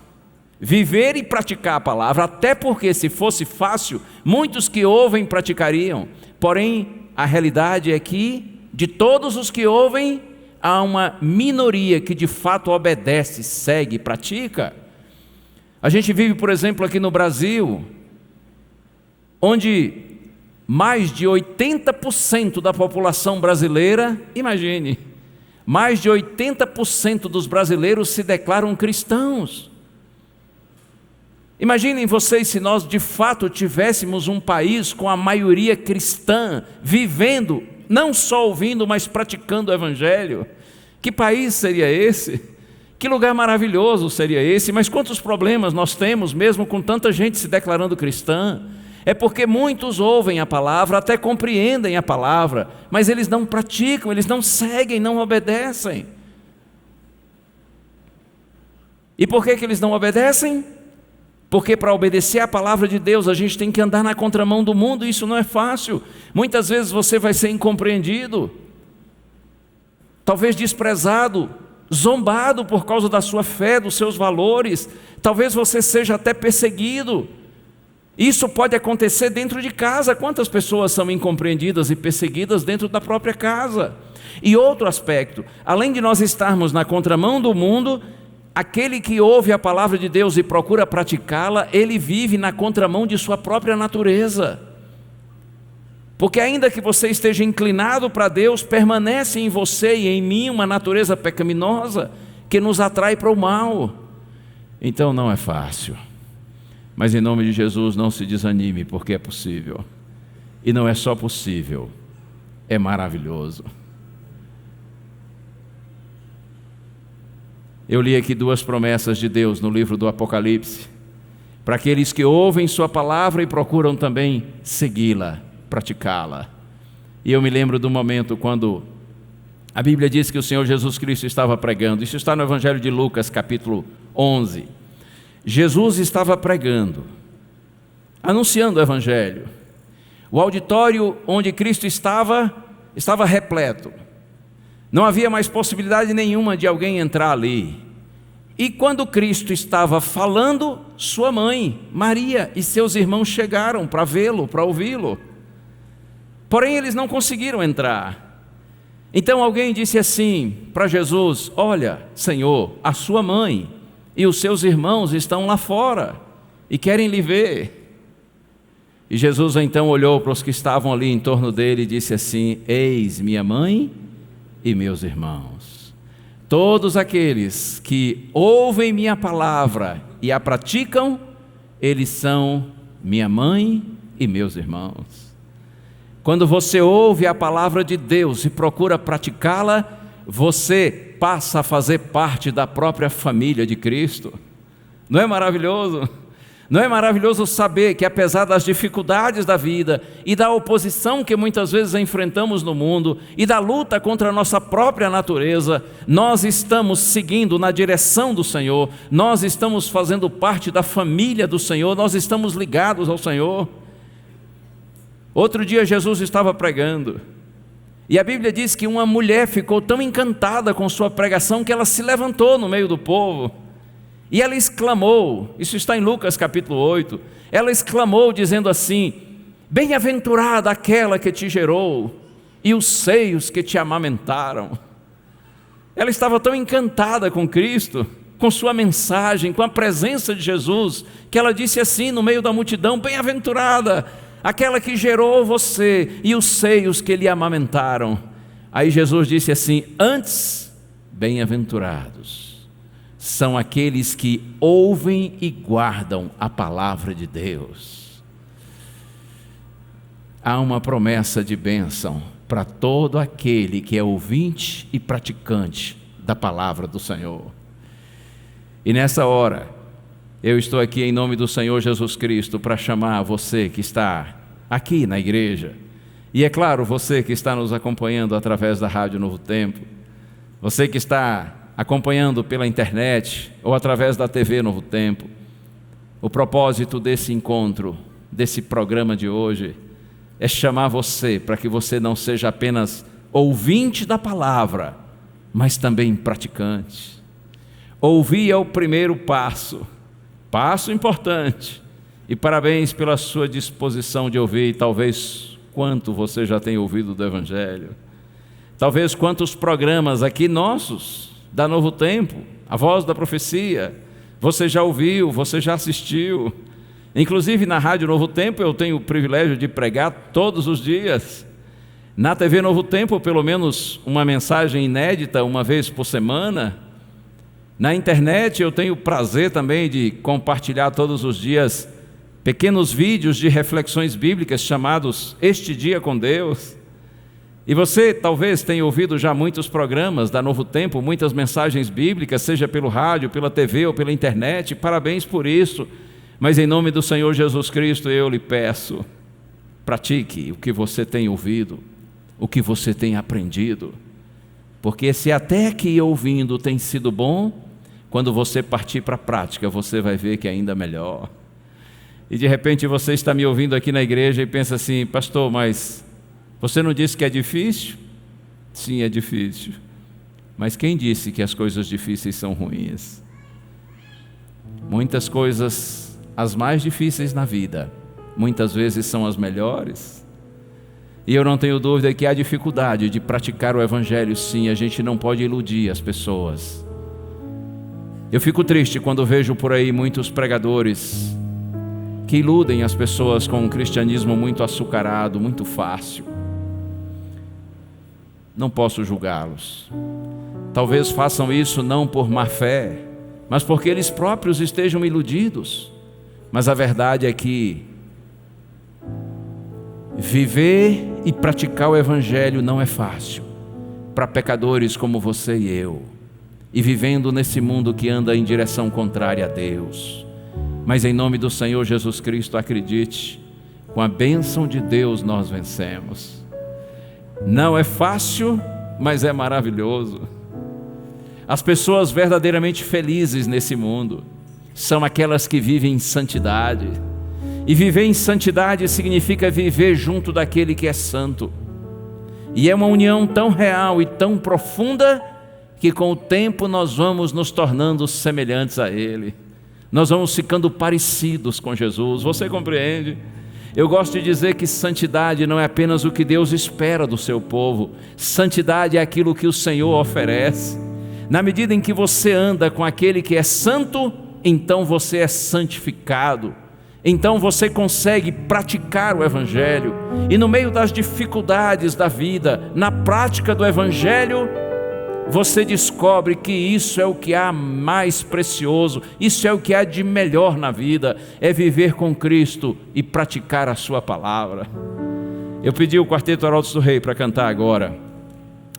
Speaker 5: viver e praticar a palavra, até porque se fosse fácil, muitos que ouvem praticariam. Porém, a realidade é que de todos os que ouvem, há uma minoria que de fato obedece, segue, pratica. A gente vive, por exemplo, aqui no Brasil, onde mais de 80% da população brasileira, imagine, mais de 80% dos brasileiros se declaram cristãos. Imaginem vocês se nós de fato tivéssemos um país com a maioria cristã, vivendo, não só ouvindo, mas praticando o Evangelho. Que país seria esse? Que lugar maravilhoso seria esse? Mas quantos problemas nós temos, mesmo com tanta gente se declarando cristã? É porque muitos ouvem a palavra, até compreendem a palavra, mas eles não praticam, eles não seguem, não obedecem. E por que eles não obedecem? Porque para obedecer a palavra de Deus, a gente tem que andar na contramão do mundo, e isso não é fácil. Muitas vezes você vai ser incompreendido, talvez desprezado, zombado por causa da sua fé, dos seus valores, talvez você seja até perseguido. Isso pode acontecer dentro de casa. Quantas pessoas são incompreendidas e perseguidas dentro da própria casa? E outro aspecto, além de nós estarmos na contramão do mundo, aquele que ouve a palavra de Deus e procura praticá-la, ele vive na contramão de sua própria natureza. Porque ainda que você esteja inclinado para Deus, permanece em você e em mim uma natureza pecaminosa que nos atrai para o mal. Então não é fácil. Mas em nome de Jesus não se desanime, porque é possível. E não é só possível, é maravilhoso. Eu li aqui duas promessas de Deus no livro do Apocalipse, para aqueles que ouvem sua palavra e procuram também segui-la, praticá-la. E eu me lembro do momento quando a Bíblia diz que o Senhor Jesus Cristo estava pregando. Isso está no Evangelho de Lucas, capítulo 11. Jesus estava pregando, anunciando o Evangelho. O auditório onde Cristo estava repleto. Não havia mais possibilidade nenhuma de alguém entrar ali. E quando Cristo estava falando, sua mãe, Maria, e seus irmãos chegaram para vê-lo, para ouvi-lo. Porém, eles não conseguiram entrar. Então alguém disse assim para Jesus: olha, Senhor, a sua mãe e os seus irmãos estão lá fora e querem lhe ver. E Jesus então olhou para os que estavam ali em torno dele e disse assim: eis minha mãe e meus irmãos. Todos aqueles que ouvem minha palavra e a praticam, eles são minha mãe e meus irmãos. Quando você ouve a palavra de Deus e procura praticá-la, você passa a fazer parte da própria família de Cristo. Não é maravilhoso? Não é maravilhoso saber que, apesar das dificuldades da vida e da oposição que muitas vezes enfrentamos no mundo e da luta contra a nossa própria natureza, nós estamos seguindo na direção do Senhor, nós estamos fazendo parte da família do Senhor, nós estamos ligados ao Senhor. Outro dia Jesus estava pregando e a Bíblia diz que uma mulher ficou tão encantada com sua pregação que ela se levantou no meio do povo. E ela exclamou, isso está em Lucas capítulo 8, ela exclamou dizendo assim: bem-aventurada aquela que te gerou e os seios que te amamentaram. Ela estava tão encantada com Cristo, com sua mensagem, com a presença de Jesus, que ela disse assim no meio da multidão: bem-aventurada aquela que gerou você e os seios que lhe amamentaram. Aí Jesus disse assim: antes, bem-aventurados são aqueles que ouvem e guardam a palavra de Deus. Há uma promessa de bênção para todo aquele que é ouvinte e praticante da palavra do Senhor. E nessa hora, eu estou aqui em nome do Senhor Jesus Cristo para chamar você que está aqui na igreja, e é claro, você que está nos acompanhando através da Rádio Novo Tempo, você que está acompanhando pela internet ou através da TV Novo Tempo. O propósito desse encontro, desse programa de hoje, é chamar você para que você não seja apenas ouvinte da palavra, mas também praticante. Ouvir é o primeiro passo importante, e parabéns pela sua disposição de ouvir. Talvez quanto você já tem ouvido do Evangelho, talvez quantos programas aqui nossos, da Novo Tempo, a Voz da Profecia, você já ouviu, você já assistiu. Inclusive na Rádio Novo Tempo eu tenho o privilégio de pregar todos os dias. Na TV Novo Tempo, pelo menos uma mensagem inédita uma vez por semana. Na internet eu tenho o prazer também de compartilhar todos os dias pequenos vídeos de reflexões bíblicas chamados Este Dia com Deus. E você talvez tenha ouvido já muitos programas da Novo Tempo, muitas mensagens bíblicas, seja pelo rádio, pela TV ou pela internet. Parabéns por isso. Mas em nome do Senhor Jesus Cristo eu lhe peço, pratique o que você tem ouvido, o que você tem aprendido. Porque se até aqui ouvindo tem sido bom, quando você partir para a prática, você vai ver que é ainda melhor. E de repente você está me ouvindo aqui na igreja e pensa assim: pastor, mas você não disse que é difícil? Sim, é difícil. Mas quem disse que as coisas difíceis são ruins? Muitas coisas, as mais difíceis na vida, muitas vezes são as melhores. E eu não tenho dúvida que há dificuldade de praticar o Evangelho, sim. A gente não pode iludir as pessoas. Eu fico triste quando vejo por aí muitos pregadores que iludem as pessoas com um cristianismo muito açucarado, muito fácil. Não posso julgá-los. Talvez façam isso não por má fé, mas porque eles próprios estejam iludidos. Mas a verdade é que viver e praticar o Evangelho não é fácil para pecadores como você e eu, e vivendo nesse mundo que anda em direção contrária a Deus. Mas em nome do Senhor Jesus Cristo, acredite, com a bênção de Deus nós vencemos. Não é fácil, mas é maravilhoso. As pessoas verdadeiramente felizes nesse mundo são aquelas que vivem em santidade. E viver em santidade significa viver junto daquele que é santo. E é uma união tão real e tão profunda que com o tempo nós vamos nos tornando semelhantes a Ele. Nós vamos ficando parecidos com Jesus. Você compreende? Eu gosto de dizer que santidade não é apenas o que Deus espera do seu povo. Santidade é aquilo que o Senhor oferece. Na medida em que você anda com aquele que é santo, então você é santificado. Então você consegue praticar o Evangelho. E no meio das dificuldades da vida, na prática do Evangelho, você descobre que isso é o que há mais precioso, isso é o que há de melhor na vida, é viver com Cristo e praticar a sua palavra. Eu pedi o Quarteto Arautos do Rei para cantar agora,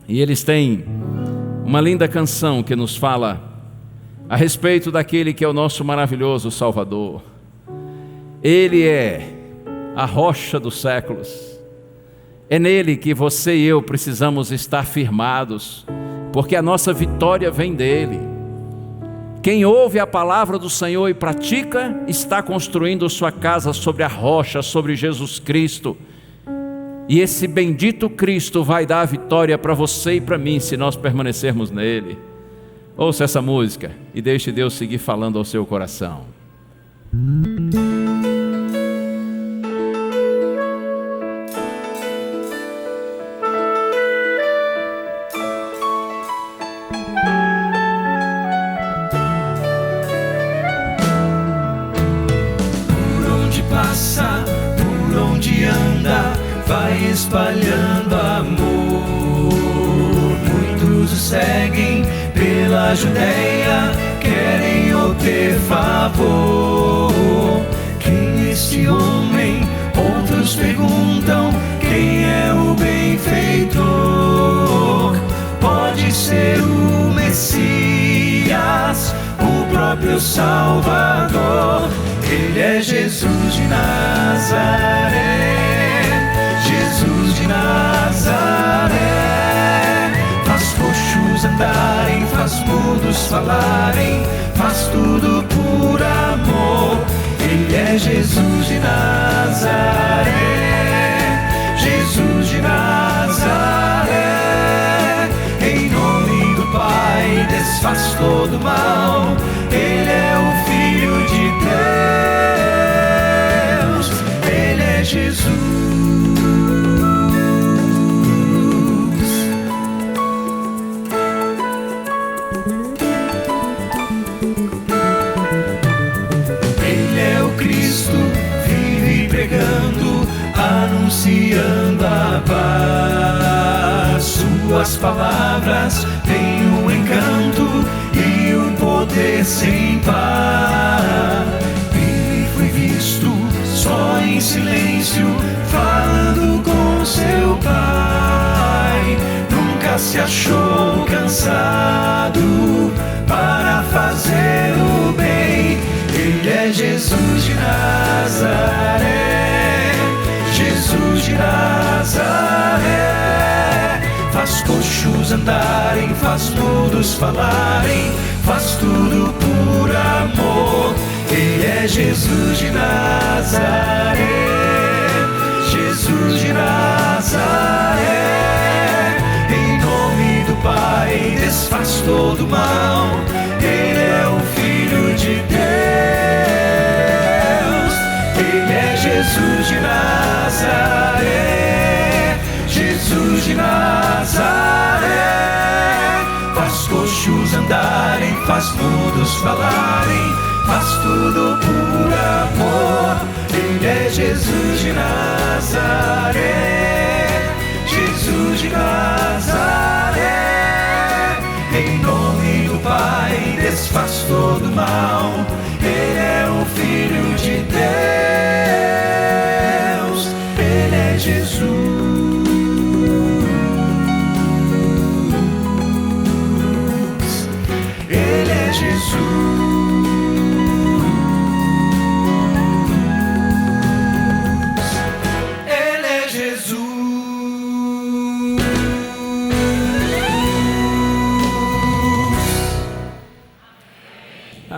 Speaker 5: e eles têm uma linda canção que nos fala a respeito daquele que é o nosso maravilhoso Salvador. Ele é a rocha dos séculos, é nele que você e eu precisamos estar firmados, porque a nossa vitória vem dele. Quem ouve a palavra do Senhor e pratica, está construindo sua casa sobre a rocha, sobre Jesus Cristo. E esse bendito Cristo vai dar a vitória para você e para mim, se nós permanecermos nele. Ouça essa música e deixe Deus seguir falando ao seu coração.
Speaker 3: Por onde anda, vai espalhando amor. Muitos o seguem pela Judeia, querem obter favor. Quem é este homem? Outros perguntam, quem é o benfeitor? Pode ser o Messias, o próprio Salvador. Ele é Jesus de Nazaré, Jesus de Nazaré. Faz coxos andarem, faz mudos falarem, faz tudo por amor. Ele é Jesus de Nazaré, Jesus de Nazaré. Em nome do Pai desfaz todo mal. Ele é o Filho de Deus, Ele é Jesus. Ele é o Cristo, vive pregando, anunciando a paz. Suas palavras têm um encanto e um poder sem par. Ele foi visto só em silêncio, falando com seu Pai. Nunca se achou cansado para fazer o bem. Ele é Jesus de Nazaré, Jesus de Nazaré. Faz coxos andarem, faz mudos falarem, faz tudo por amor. Ele é Jesus de Nazaré, Jesus de Nazaré. Em nome do Pai desfaz todo mal. Ele é o Filho de Deus. Ele é Jesus de Nazaré, Jesus de Nazaré. Faz coxos andarem, faz mudos falarem, faz tudo por amor. Ele é Jesus de Nazaré, Jesus de Nazaré. Em nome do Pai desfaz todo mal. Ele é o Filho de Deus, Ele é Jesus. Ele é Jesus. Ele é Jesus.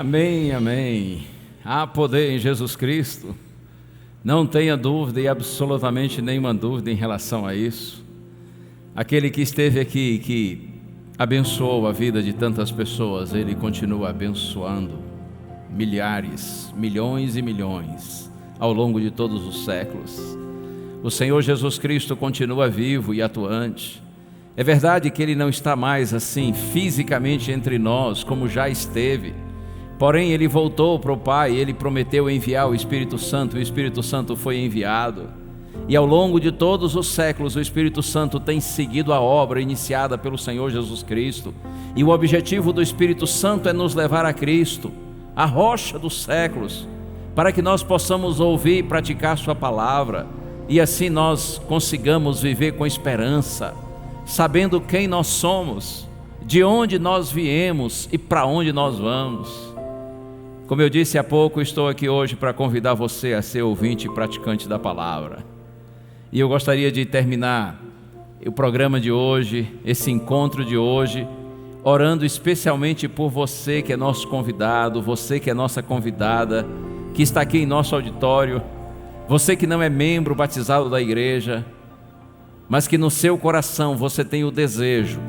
Speaker 5: Amém, amém. Há poder em Jesus Cristo. Não tenha dúvida e absolutamente nenhuma dúvida em relação a isso. Aquele que esteve aqui, que abençoou a vida de tantas pessoas, Ele continua abençoando milhares, milhões e milhões ao longo de todos os séculos. O Senhor Jesus Cristo continua vivo e atuante. É verdade que Ele não está mais assim fisicamente entre nós como já esteve. Porém, Ele voltou para o Pai, Ele prometeu enviar o Espírito Santo, o Espírito Santo foi enviado. E ao longo de todos os séculos, o Espírito Santo tem seguido a obra iniciada pelo Senhor Jesus Cristo. E o objetivo do Espírito Santo é nos levar a Cristo, a rocha dos séculos, para que nós possamos ouvir e praticar Sua palavra, e assim nós consigamos viver com esperança, sabendo quem nós somos, de onde nós viemos e para onde nós vamos. Como eu disse há pouco, estou aqui hoje para convidar você a ser ouvinte e praticante da palavra. E eu gostaria de terminar o programa de hoje, esse encontro de hoje, orando especialmente por você que é nosso convidado, você que é nossa convidada, que está aqui em nosso auditório, você que não é membro batizado da igreja, mas que no seu coração você tem o desejo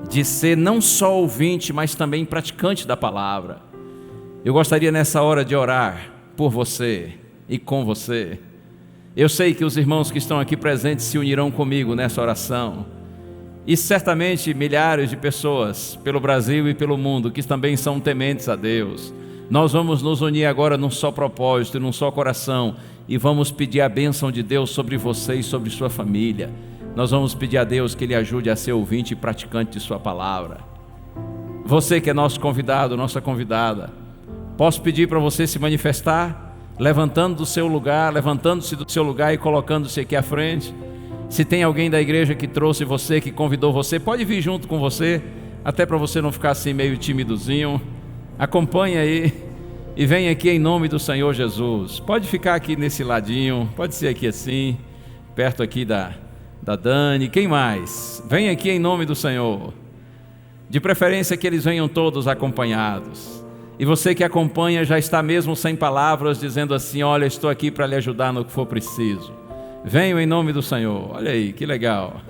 Speaker 5: de ser não só ouvinte, mas também praticante da palavra. Eu gostaria nessa hora de orar por você e com você. Eu sei que os irmãos que estão aqui presentes se unirão comigo nessa oração. E certamente milhares de pessoas pelo Brasil e pelo mundo que também são tementes a Deus. Nós vamos nos unir agora num só propósito e num só coração. E vamos pedir a bênção de Deus sobre você e sobre sua família. Nós vamos pedir a Deus que Ele ajude a ser ouvinte e praticante de Sua palavra. Você que é nosso convidado, nossa convidada, posso pedir para você se manifestar, levantando do seu lugar, levantando-se do seu lugar e colocando-se aqui à frente. Se tem alguém da igreja que trouxe você, que convidou você, pode vir junto com você, até para você não ficar assim meio timidozinho. Acompanhe aí e vem aqui em nome do Senhor Jesus. Pode ficar aqui nesse ladinho, pode ser aqui assim, perto aqui da Dani. Quem mais? Vem aqui em nome do Senhor. De preferência que eles venham todos acompanhados. E você que acompanha já está mesmo sem palavras, dizendo assim: olha, estou aqui para lhe ajudar no que for preciso. Venham em nome do Senhor. Olha aí, que legal.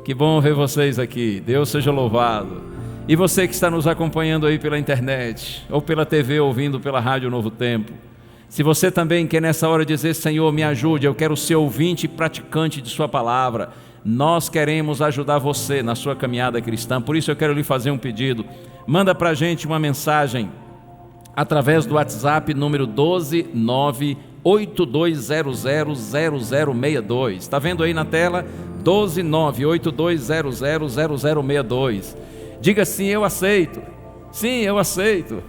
Speaker 5: Que bom ver vocês aqui. Deus seja louvado. E você que está nos acompanhando aí pela internet, ou pela TV, ouvindo pela Rádio Novo Tempo. Se você também quer nessa hora dizer: Senhor, me ajude, eu quero ser ouvinte e praticante de Sua palavra. Nós queremos ajudar você na sua caminhada cristã. Por isso eu quero lhe fazer um pedido. Manda para a gente uma mensagem através do WhatsApp número 12982000062. Está vendo aí na tela? 12982000062. Diga assim: eu aceito. Sim, eu aceito.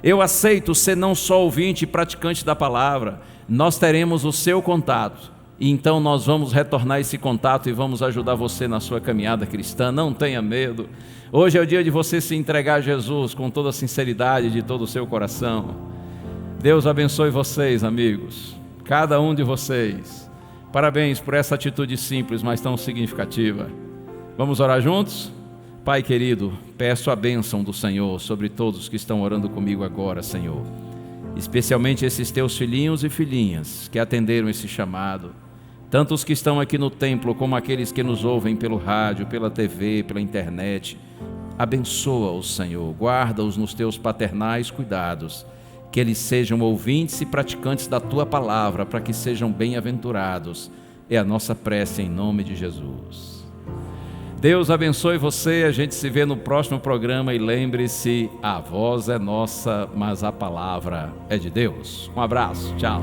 Speaker 5: Eu aceito ser não só ouvinte e praticante da palavra. Nós teremos o seu contato. E então nós vamos retornar esse contato e vamos ajudar você na sua caminhada cristã. Não tenha medo. Hoje é o dia de você se entregar a Jesus com toda a sinceridade de todo o seu coração. Deus abençoe vocês, amigos, cada um de vocês. Parabéns por essa atitude simples, mas tão significativa. Vamos orar juntos? Pai querido, peço a bênção do Senhor sobre todos que estão orando comigo agora, Senhor. Especialmente esses teus filhinhos e filhinhas que atenderam esse chamado. Tanto os que estão aqui no templo, como aqueles que nos ouvem pelo rádio, pela TV, pela internet. Abençoa-os, Senhor, guarda-os nos teus paternais cuidados, que eles sejam ouvintes e praticantes da tua palavra, para que sejam bem-aventurados. É a nossa prece em nome de Jesus. Deus abençoe você, a gente se vê no próximo programa e lembre-se, a voz é nossa, mas a palavra é de Deus. Um abraço, tchau.